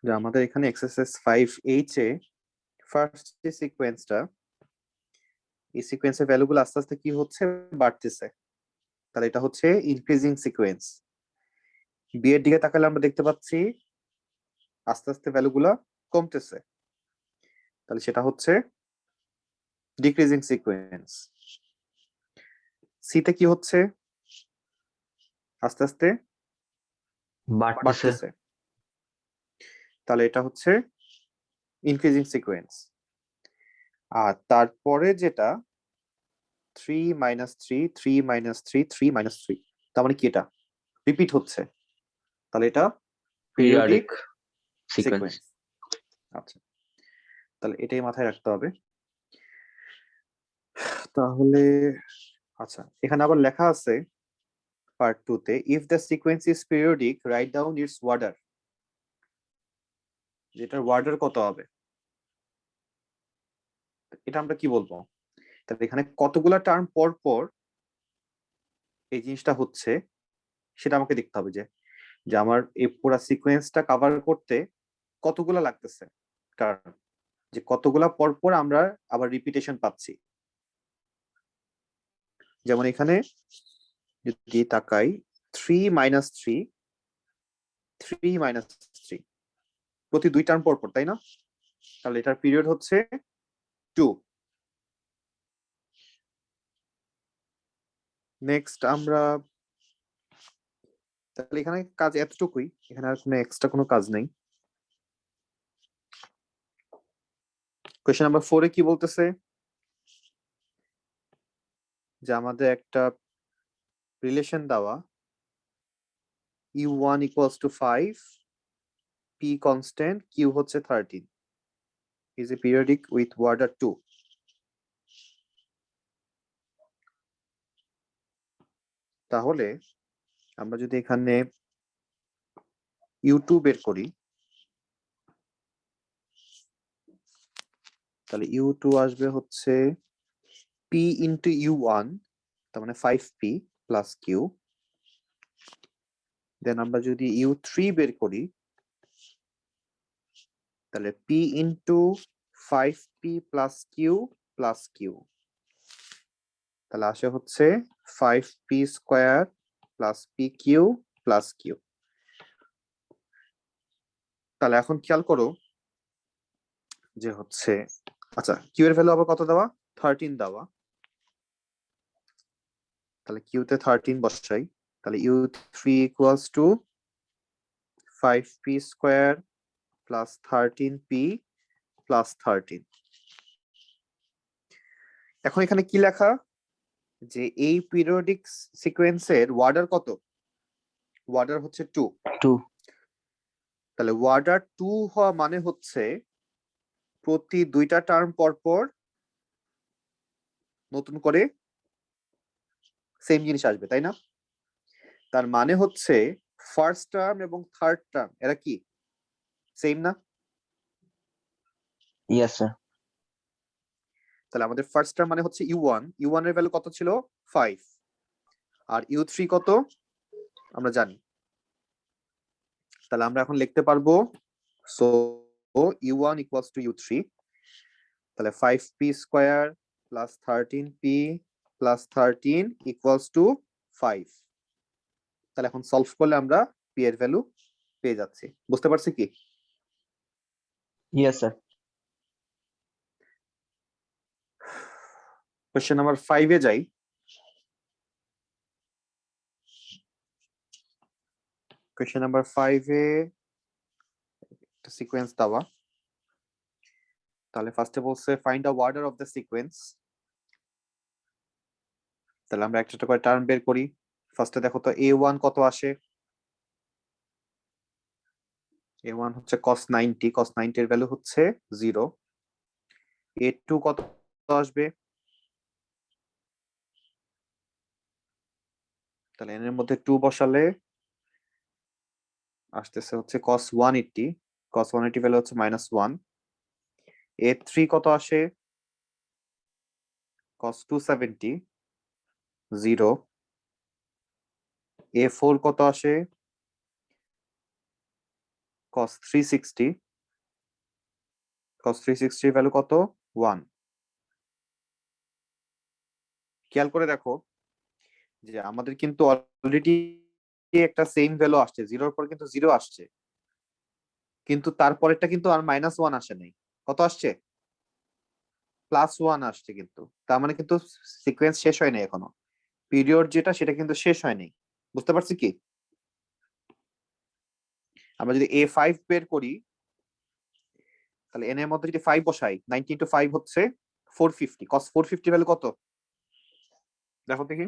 যে আমাদের এখানে এক্সারসাইজ 5H এ ফার্স্ট যে সিকোয়েন্সটা, এই সিকোয়েন্সের ভ্যালুগুলো আস্তে আস্তে কি হচ্ছে, বাড়তেছে। তাহলে এটা হচ্ছে ইনক্রিজিং সিকোয়েন্স। বি এর দিকে তাকালে আমরা দেখতে পাচ্ছি আস্তে আস্তে ভ্যালুগুলো কমতেছে, তাহলে সেটা হচ্ছে ডিক্রিজিং সিকোয়েন্স। সি তে কি হচ্ছে, আস্তে আস্তে বাড়তেছে, তাহলে এটা হচ্ছে ইনক্রিজিং সিকোয়েন্স। আর তারপরে যেটা 3 - 3 3 - 3 3 - 3, তার মানে কি এটা রিপিট হচ্ছে, তাহলে এটা পিরিয়ডিক সিকোয়েন্স। আচ্ছা, তাহলে এটাই মাথায় রাখতে হবে। তাহলে আচ্ছা, এখানে আবার লেখা আছে পার্ট 2 তে, if the sequence is periodic write down it's order. যেটার অর্ডার কত হবে, এটা আমরা কি বলবো? তাহলে এখানে কতগুলা টার্ম পর পর এই জিনিসটা হচ্ছে সেটা আমাকে দেখতে হবে, যে আমার এই পুরো সিকোয়েন্সটা কভার করতে কতগুলা লাগতেছে, কারণ যে কতগুলা পর পর আমরা আবার রিপিটেশন পাচ্ছি। যেমন এখানে যদি তাকাই 3 - 3 3 - 3 প্রতি 2 টার্ম পর পর, তাই না? তাহলে এটার পিরিয়ড হচ্ছে 2। নেক্সট আমরা, তাহলে এখানে কাজ এতটুকুই, এখানে আর কোনো এক্সট্রা কোনো কাজ নেই। কোয়েশ্চেন নাম্বার 4 এ কি বলতেছে, যে আমাদের একটা রিলেশন দেওয়া u1 = 5, p কনস্ট্যান্ট, q হচ্ছে 13, is a periodic with order 2. তাহলে আমরা যদি এখানে u2 বের করি, তাহলে u2 আসবে হচ্ছে p into u1, তার মানে 5p plus q। দেন আমরা যদি u3 বের করি, তাহলে p into 5p plus q, তাহলে আসে হচ্ছে 5p square plus pq plus q। তাহলে এখন খেয়াল করো যে হচ্ছে, আচ্ছা q এর ভ্যালু আবার কত দেওয়া, 13 দেওয়া, তাহলে q তে 13 বসাই, তাহলে u3 = 5p square plus 13p plus 13। এখন এখানে কি লেখা, যে এই পিরিয়ডিক সিকোয়েন্সের অর্ডার কত, অর্ডার হচ্ছে 2। তাহলে অর্ডার 2 হওয়া মানে হচ্ছে প্রতি 2টা টার্ম পর পর নতুন করে সেম জিনিস আসবে, তাই না? তার মানে হচ্ছে ফার্স্ট টার্ম এবং থার্ড টার্ম এরা কি সেম না? Yes sir. তাহলে আমাদের ফার্স্ট টার্ম মানে হচ্ছে u1 এর ভ্যালু কত ছিল, 5, আর u3 কত আমরা জানি। তাহলে আমরা এখন লিখতে পারবো, সো u1 = u3, তাহলে 5p square plus 13p plus 13 = 5। তাহলে এখন সলভ করলে আমরা p এর ভ্যালু পেয়ে যাচ্ছি। বুঝতে পারছি কি? Yes sir. কোশ্চেন নাম্বার 5 এ যাই। কোশ্চেন নাম্বার 5 এ একটা সিকোয়েন্স দেওয়া, তাহলে ফার্স্টে বলছে find the order of the sequence. তাহলে আমরা একটা করে টার্ম বের করি। ফার্স্টে দেখো তো a1 কত আসে, a1 হচ্ছে cos 90, cos 90 এর ভ্যালু হচ্ছে 0। a2 কত আসবে, তাহলে n এর মধ্যে 2 বসালে আসতেছে হচ্ছে cos 180, cos 180 ভ্যালু হচ্ছে -1। a3 কত আসে, cos 270, 0। a4 কত আসে, cos 360 ভ্যালু কত 1 খেয়াল করে দেখো যে আমাদের কিন্তু অলরেডি একটা সেম ভ্যালু আসছে, 0 এর পর কিন্তু 0 আসছে, কিন্তু তারপরেরটা কিন্তু আর -1 আসে নাই, কত আসছে +1 আসছে, কিন্তু তার মানে কিন্তু সিকোয়েন্স শেষ হয় নাই এখনো, পিরিয়ড যেটা সেটা কিন্তু শেষ হয়নি। বুঝতে পারছি কি? আমরা যদি A5 বের করি তাহলে n এর মধ্যে যদি 5 বসাই, 90 ইনটু 5 হচ্ছে 450, cos 450 ভ্যালু কত দেখো দেখি,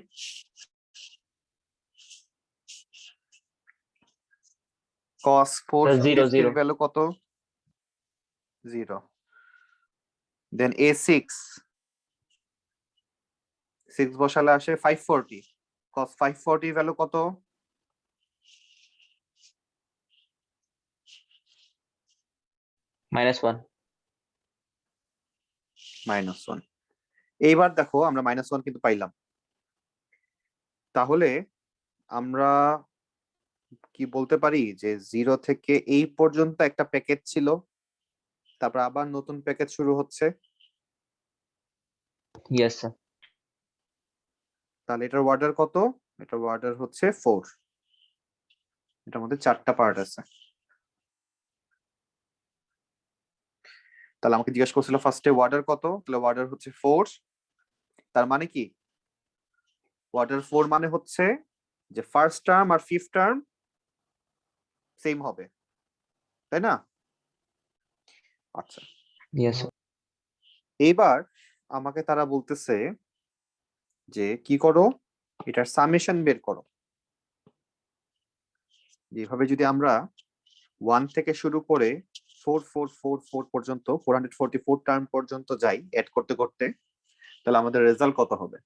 cos 450 ভ্যালু কত 0। দেন A6 6 বসালে আসে 540, cos 540 ভ্যালু কত -1 -1। এইবার দেখো আমরা -1 কিন্তু পাইলাম, তাহলে আমরা কি বলতে পারি যে 0 থেকে এই পর্যন্ত একটা প্যাকেজ ছিল, তারপর আবার নতুন প্যাকেজ শুরু হচ্ছে, ইয়েস স্যার। তাহলে এটার অর্ডার কত, এটার অর্ডার হচ্ছে 4, এটার মধ্যে 4টা পার্ট আছে। তাহলে আমাকে জিজ্ঞেস করছিল ফার্স্টে অর্ডার কত, তাহলে অর্ডার হচ্ছে 4, তার মানে কি অর্ডার 4 মানে হচ্ছে যে ফার্স্ট টার্ম আর ফিফথ টার্ম সেম হবে, তাই না? আচ্ছা, ইয়েস স্যার। এইবার আমাকে তারা বলতেছে যে কি করো, এটার সামেশন বের করো। যেভাবে যদি আমরা 1 থেকে শুরু করে 4444 পর্যন্ত 444 টার্ম পর্যন্ত যাই এড করতে করতে, তাহলে আমাদের রেজাল্ট কত হবে?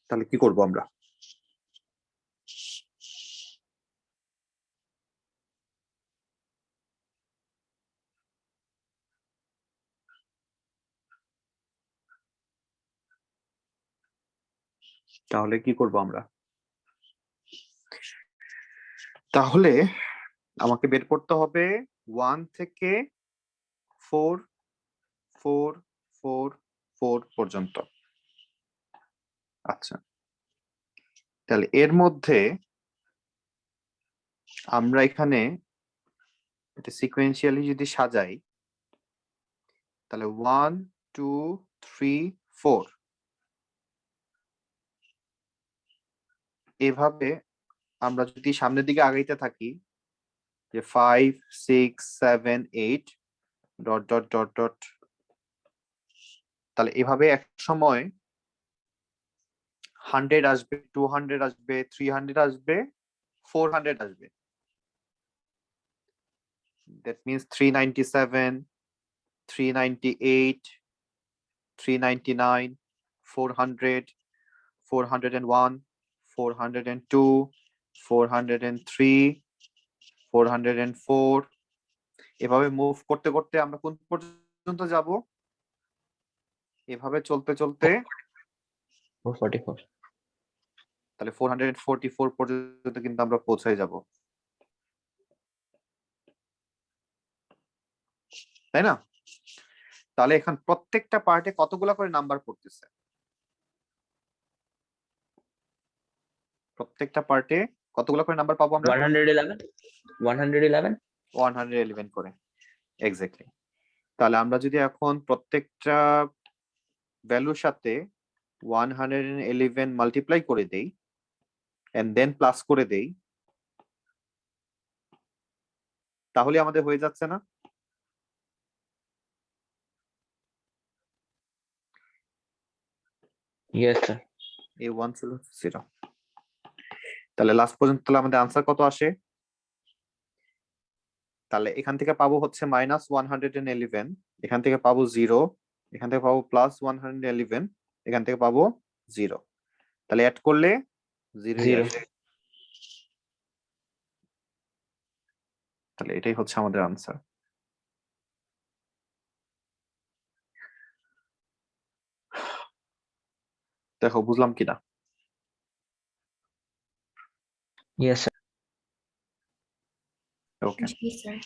তাহলে কি করব আমরা? তাহলে কি করব আমরা? তাহলে আমাকে বের করতে হবে 1 থেকে 4444 পর্যন্ত। আচ্ছা, তাহলে এর মধ্যে আমরা এখানে এটা সিকোয়েন্সিয়ালি যদি সাজাই, তাহলে 1 2 3 4 এভাবে আমরা যদি সামনের দিকে আগাইতে থাকি যে 5 6 7 8 ডট ডট ডট ডট, তাহলে এভাবে এক সময় 100 আসবে, 200 আসবে, 300 আসবে, 400 আসবে। That means 397, 398, 399, 400, 401, 402, 403, 404, এভাবে মুভ করতে করতে আমরা কোন পর্যন্ত যাব? এভাবে চলতে চলতে 444। তাহলে 444 পর্যন্ত কিন্তু আমরা পৌঁছে যাব, তাই না? তাহলে এখন প্রত্যেকটা পার্টে কতগুলা করে নাম্বার পড়তেছে? প্রত্যেকটা পার্টে কতগুলা করে নাম্বার পাবো আমরা? 111 111 111 করে, এক্স্যাক্টলি। তাহলে আমরা যদি এখন প্রত্যেকটা ভ্যালুর সাথে 111 মাল্টিপ্লাই করে দেই এন্ড দেন প্লাস করে দেই, তাহলে আমাদের হয়ে যাচ্ছে না? Yes sir. এই 1 ছিল 0, তাহলে লাস্ট পর্যন্ত তাহলে আমাদের আনসার কত আসে? তাহলে এখান থেকে পাবো হচ্ছে -111, এখান থেকে পাবো 0, এখান থেকে পাবো +111, এখান থেকে পাবো 0, তাহলে অ্যাড করলে 0ই 0। আসে। তাহলে এটাই হচ্ছে আমাদের আনসার। দেখো বুঝলাম কিনা? Yes, sir. ওকে জি স্যার